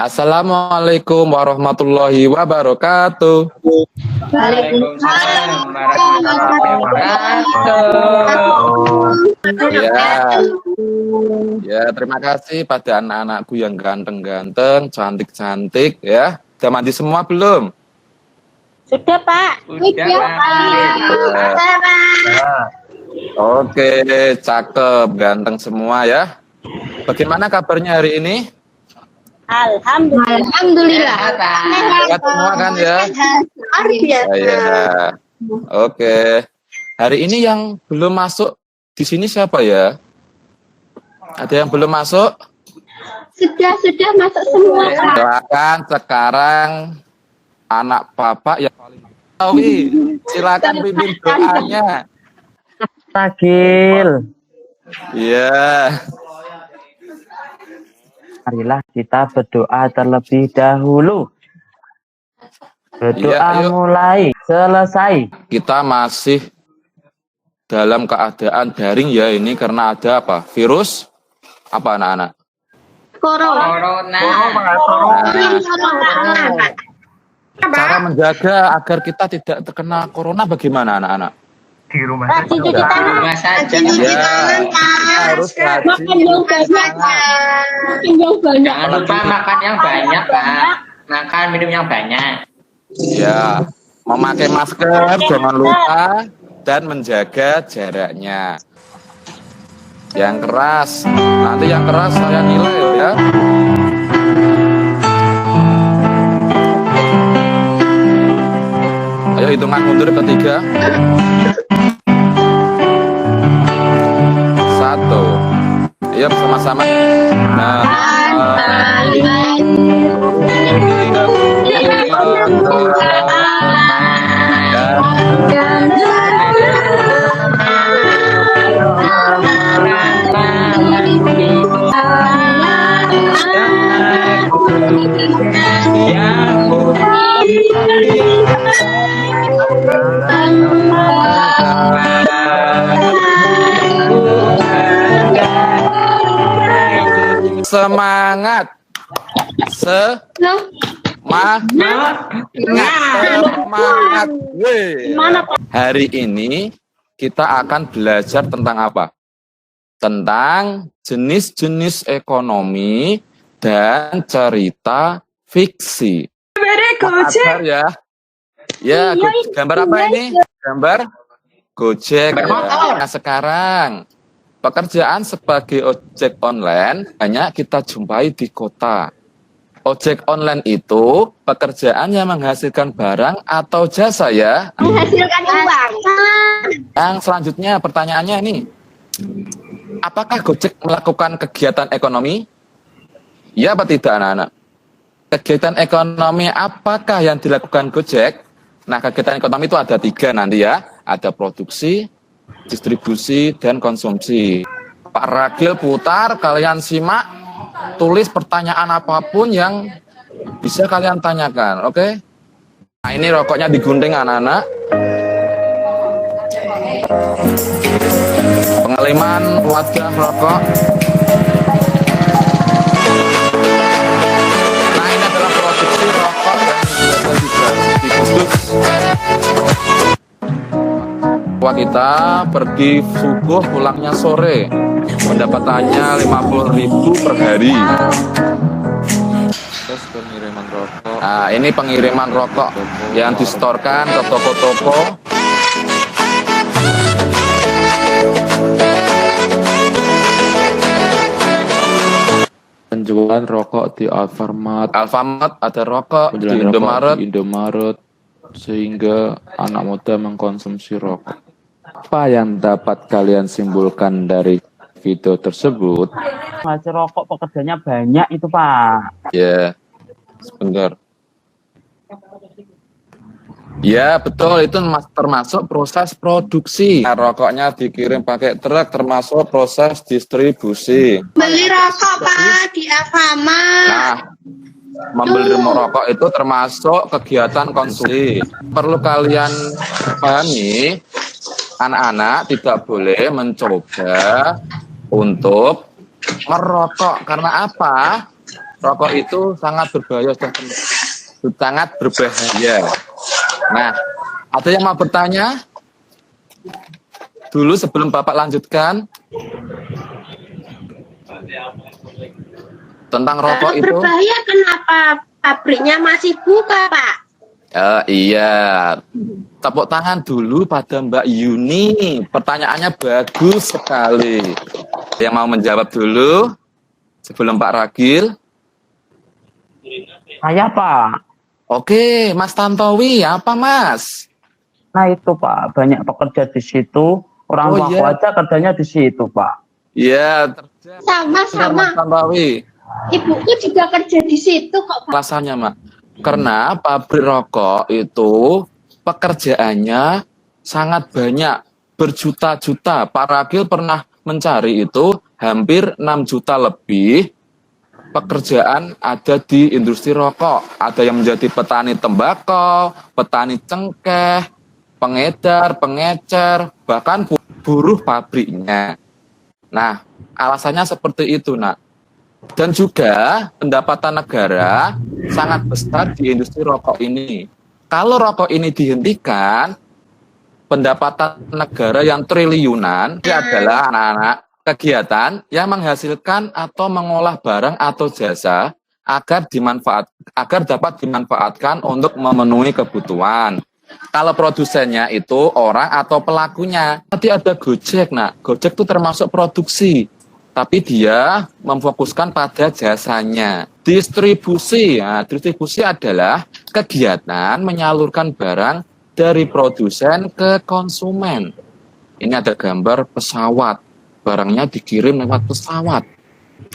Assalamualaikum warahmatullahi wabarakatuh. Waalaikumsalam warahmatullahi wabarakatuh. Ya, terima kasih pada anak-anakku yang ganteng-ganteng, cantik-cantik ya. Sudah mandi semua belum? Sudah, Pak. Oke, cakep, ganteng semua ya. Bagaimana kabarnya hari ini? Alhamdulillah. Sehat semua kan ya? Ya. Oke. Hari ini yang belum masuk di sini siapa ya? Ada yang belum masuk? Sudah masuk semua. Silakan sekarang anak papa yang paling tahu. Silakan pimpin doanya. Tagil. Iya. Marilah kita berdoa terlebih dahulu. Berdoa Iya, ayo. mulai selesai. Kita masih dalam keadaan daring ya ini karena ada apa? Virus apa anak-anak? Corona. Cara menjaga agar kita tidak terkena corona bagaimana anak-anak? Di rumah Rajin cuci tangan. Harus rajin. Makan yang banyak. Jangan lupa makan yang banyak, Pak. Makan minum yang banyak. Ya, memakai masker jangan lupa dan menjaga jaraknya. Yang keras, nanti yang keras saya nilai ya. Ayo hitungan mundur ketiga. 1. Ayo bersama-sama. Nah, semangat. Semangat. Hari ini kita akan belajar tentang apa? Tentang jenis-jenis ekonomi dan cerita fiksi. Apa ya? Ya, gambar apa ini? Gambar Gojek. Nah, sekarang pekerjaan sebagai ojek online banyak kita jumpai di kota. Ojek online itu pekerjaan yang menghasilkan barang atau jasa ya. Menghasilkan uang. Yang selanjutnya pertanyaannya ini. Apakah Gojek melakukan kegiatan ekonomi? Ya apa tidak anak-anak? Kegiatan ekonomi apakah yang dilakukan Gojek? Nah, kegiatan ekonomi itu ada 3 nanti ya. Ada produksi, distribusi, dan konsumsi. Pak Ragil putar, kalian simak. Tulis pertanyaan apapun yang bisa kalian tanyakan, oke? Nah, ini rokoknya digunting anak-anak. Pengaliman wadah rokok. Nah, ini adalah produksi rokok yang biasa dibungkus. Wah, kita pergi subuh pulangnya sore. Pendapatannya 50.000 per hari. Terus pengiriman rokok. Nah, ini pengiriman rokok yang disetorkan ke toko-toko. Penjualan rokok di Alfamart. Alfamart ada rokok di Penjualan Indomaret. rokok di Indomaret, sehingga anak muda mengkonsumsi rokok. Apa yang dapat kalian simpulkan dari video tersebut? Hasil rokok pekerjaannya banyak itu, Pak. Ya, sebentar. Ya, betul. Itu termasuk proses produksi. Nah, rokoknya dikirim pakai truk, termasuk proses distribusi. Beli rokok, Pak, di Alfamart. Nah, membeli rokok itu termasuk kegiatan konsumsi. Perlu kalian pahami, anak-anak tidak boleh mencoba untuk merokok. Karena apa? rokok itu sangat berbahaya, sangat berbahaya. Nah, ada yang mau bertanya? Dulu sebelum Bapak lanjutkan tentang rokok itu. Berbahaya kenapa pabriknya masih buka, Pak? Iya, tepuk tangan dulu pada Mbak Yuni. Pertanyaannya bagus sekali. Yang mau menjawab dulu sebelum Pak Ragil? Saya Pak. Oke, Mas Tantowi, apa Mas? Nah itu Pak, banyak pekerja di situ. Orang Oh, tuaku iya. aja kerjanya di situ Pak. Iya, Sama. Mas Tantowi. Ibuku juga kerja di situ kok, Pak. Alasannya, Mak. Karena pabrik rokok itu pekerjaannya sangat banyak, berjuta-juta. Pak Ragil pernah mencari itu hampir 6 juta lebih pekerjaan ada di industri rokok. Ada yang menjadi petani tembakau, petani cengkeh, pengedar, pengecer, bahkan buruh pabriknya. Nah, alasannya seperti itu, Nak. Dan juga pendapatan negara sangat besar di industri rokok ini. Kalau rokok ini dihentikan, pendapatan negara yang triliunan itu adalah anak-anak kegiatan yang menghasilkan atau mengolah barang atau jasa agar dapat dimanfaatkan untuk memenuhi kebutuhan. Kalau produsennya itu orang atau pelakunya. Tadi ada Gojek, Nak. Gojek itu termasuk produksi. Tapi dia memfokuskan pada jasanya. Distribusi, ya, distribusi adalah kegiatan menyalurkan barang dari produsen ke konsumen. Ini ada gambar pesawat, barangnya dikirim lewat pesawat.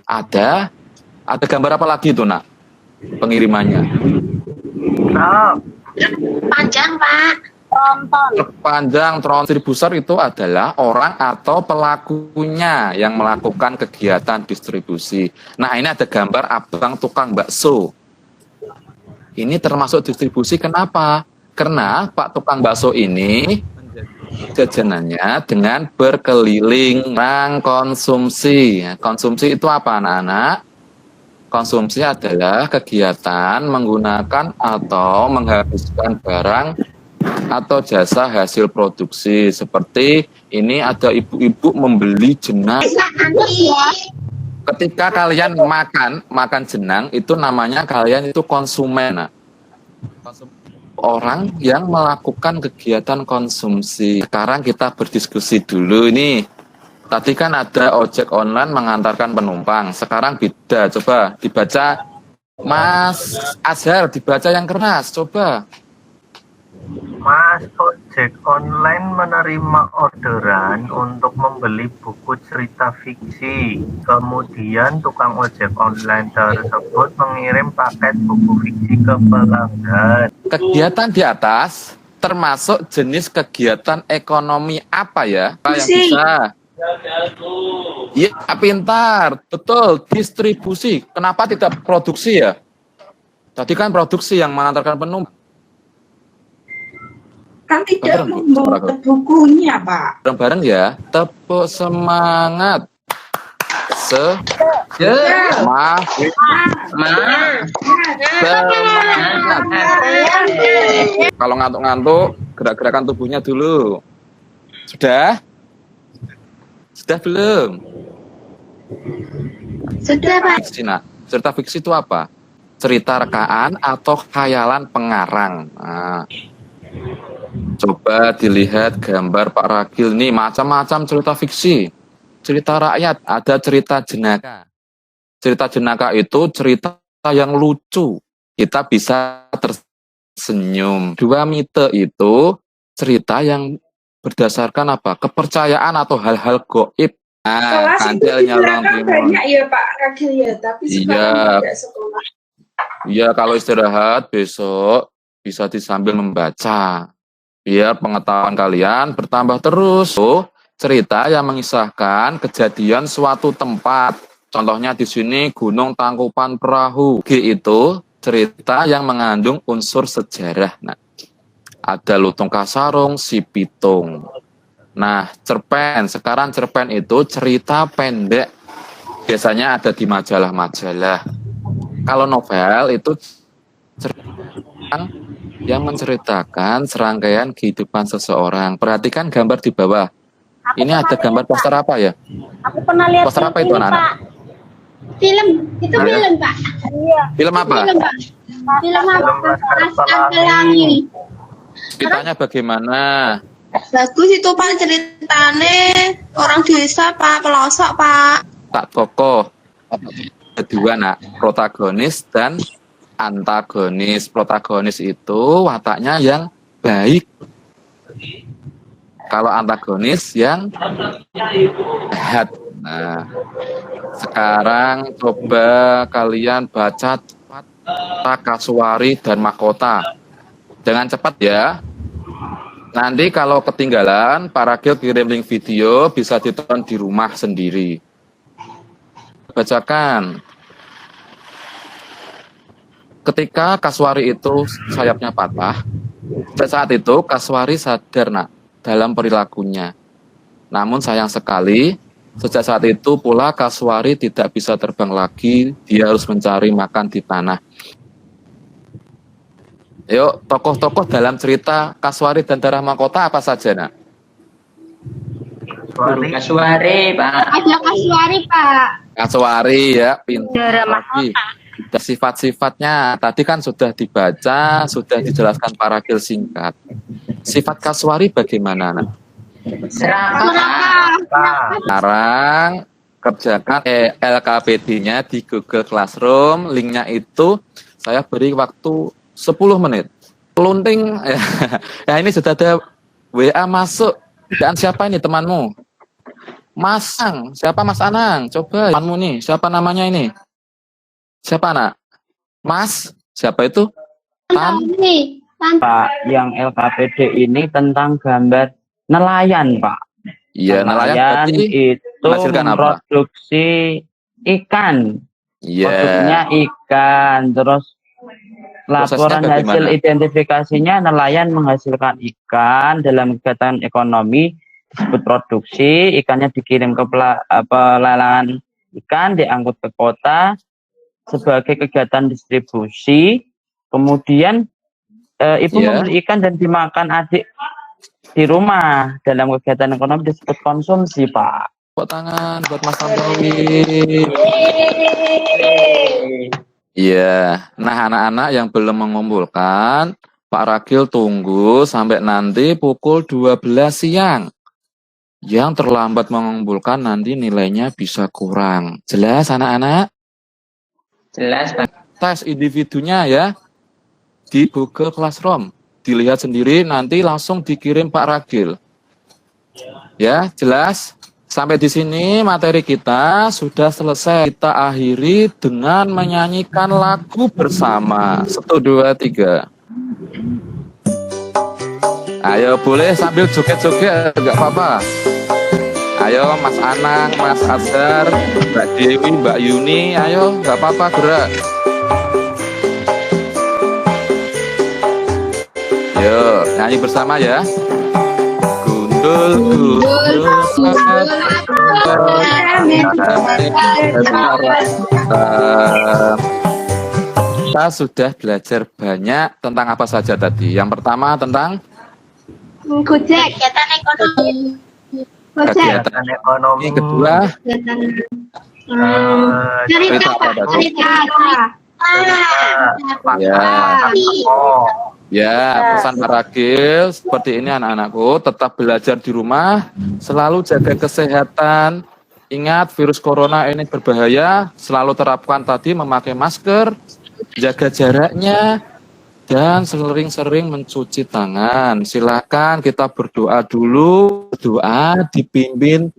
Ada gambar apa lagi itu, Nak? Pengirimannya. Panjang, Pak. Terpanjang distributor itu adalah orang atau pelakunya yang melakukan kegiatan distribusi. Nah, ini ada gambar abang tukang bakso. Ini termasuk distribusi. Kenapa? Karena Pak tukang bakso ini jajanannya dengan berkeliling konsumsi. Konsumsi itu apa, anak-anak? Konsumsi adalah kegiatan menggunakan atau menghabiskan barang atau jasa hasil produksi. Seperti ini ada ibu-ibu membeli jenang. Ketika kalian makan jenang, itu namanya kalian itu konsumen. Orang yang melakukan kegiatan konsumsi. Sekarang kita berdiskusi dulu ini. Tadi kan ada ojek online mengantarkan penumpang. Sekarang beda. Coba dibaca, Mas Azhar, dibaca yang keras. Coba. Mas, ojek online menerima orderan untuk membeli buku cerita fiksi. Kemudian tukang ojek online tersebut mengirim paket buku fiksi ke pelanggan. Kegiatan di atas termasuk jenis kegiatan ekonomi apa ya? Apa yang bisa? Iya, pintar. Betul, distribusi. Kenapa tidak produksi ya? Tadi kan produksi yang mengantarkan penumpang. Kan tidak membawa bukunya, Pak. Bareng-bareng ya. Tepuk semangat. Semangat. Kalau ngantuk-ngantuk, gerak-gerakan tubuhnya dulu. Sudah? Sudah belum? Sudah, Pak. Fiksi, Nak. Cerita fiksi itu apa? Cerita rekaan atau khayalan pengarang. Nah, coba dilihat gambar Pak Ragil nih, macam-macam cerita fiksi. Cerita rakyat, ada cerita jenaka. Cerita jenaka itu cerita yang lucu. Kita bisa tersenyum. Dua mite itu cerita yang berdasarkan apa? Kepercayaan atau hal-hal goib. Nah, kandelnya orang timur. Banyak ya Pak Ragil ya, tapi sekarang tidak sekolah. Iya, kalau istirahat besok bisa disambil membaca. Biar pengetahuan kalian bertambah terus. Cerita yang mengisahkan kejadian suatu tempat. Contohnya di sini Gunung Tangkupan Perahu. G itu cerita yang mengandung unsur sejarah. Nah, ada Lutung Kasarung, Si Pitung. Nah, cerpen. Sekarang cerpen itu cerita pendek. Biasanya ada di majalah-majalah. Kalau novel itu cerita yang menceritakan serangkaian kehidupan seseorang. Perhatikan gambar di bawah. Ini ada gambar poster apa ya? Aku pernah lihat Poster apa itu, anak-anak? Pak. Film, itu Nah, ya. film Pak. Iya. Film apa? Film Pak. Film apa? Laskar Pelangi. Ceritanya bagaimana? Bagus itu Pak ceritanya orang desa Pak, pelosok Pak. Tak tokoh. Kedua, nak, protagonis dan antagonis. Protagonis itu wataknya yang baik. Kalau antagonis yang jahat. Nah, sekarang coba kalian baca cepat Kasuari dan Mahkota. Jangan cepat ya. Nanti kalau ketinggalan, Pak Ragil kirim link video, bisa ditonton di rumah sendiri. Bacakan. Ketika Kasuari itu sayapnya patah, saat itu Kasuari sadar, nak, dalam perilakunya. Namun sayang sekali, sejak saat itu pula Kasuari tidak bisa terbang lagi, dia harus mencari makan di tanah. Yuk, tokoh-tokoh dalam cerita Kasuari dan Darah Mahkota apa saja, nak? Guru Kasuari, Pak. Ada Kasuari Pak. Kasuari ya, pintar Darah lagi. Dan sifat-sifatnya tadi kan sudah dibaca, sudah dijelaskan Pak Ragil singkat. Sifat Kasuari bagaimana, nak? Serakah, Pak. Sekarang kerjakan LKPD-nya di Google Classroom. Linknya itu saya beri waktu 10 menit. Pelunting, ya ini sudah ada WA masuk. Dan siapa ini temanmu? Masang, siapa Mas Anang? Coba temanmu nih, siapa namanya ini? Siapa, nak? Mas, siapa itu? Ini. Pak, yang LKPD ini tentang gambar nelayan, Pak. Iya, nelayan berarti itu menghasilkan apa? produksi ikan. Iya. Produknya ikan, terus laporan Prosesnya hasil bagaimana? identifikasinya nelayan menghasilkan ikan dalam kegiatan ekonomi disebut produksi, ikannya dikirim ke pelelangan ikan, diangkut ke kota sebagai kegiatan distribusi, kemudian ibu membeli ikan dan dimakan adik di rumah dalam kegiatan ekonomi disebut konsumsi, Pak. Tepuk tangan buat Mas Tantowi. Iya, nah anak-anak yang belum mengumpulkan, Pak Ragil tunggu sampai nanti pukul 12 siang. Yang terlambat mengumpulkan nanti nilainya bisa kurang. Jelas anak-anak? Jelas, Pak. Tes individunya ya di Google Classroom. Dilihat sendiri nanti langsung dikirim Pak Ragil. Ya, jelas? Sampai di sini materi kita sudah selesai. Kita akhiri dengan menyanyikan lagu bersama. 1, 2, 3. Ayo, boleh sambil joget-joget, enggak apa-apa. Ayo Mas Anang, Mas Azhar, Mbak Dewi, Mbak Yuni, ayo enggak apa-apa, gerak. Yuk, nyanyi bersama ya. Gundul, kita sudah belajar banyak tentang apa saja tadi. Yang pertama tentang Gojek, kegiatan ekonomi. Gojek. kegiatan ekonomi. Yang kedua, Cerita apa Pak, tadi? cerita. Ya, pesan Pak Ragil seperti ini anak-anakku, tetap belajar di rumah, selalu jaga kesehatan. Ingat virus corona ini berbahaya, selalu terapkan tadi memakai masker, jaga jaraknya, dan sering-sering mencuci tangan. Silakan kita berdoa dulu, doa dipimpin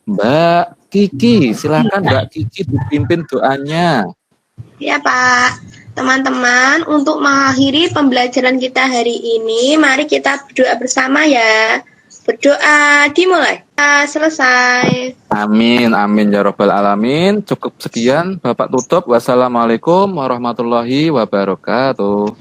Mbak Kiki. Silakan Mbak Kiki dipimpin doanya. Ya Pak, teman-teman untuk mengakhiri pembelajaran kita hari ini, mari kita berdoa bersama ya. Berdoa dimulai. Selesai. Amin, amin ya robbal alamin. Cukup sekian, Bapak tutup. Wassalamualaikum warahmatullahi wabarakatuh.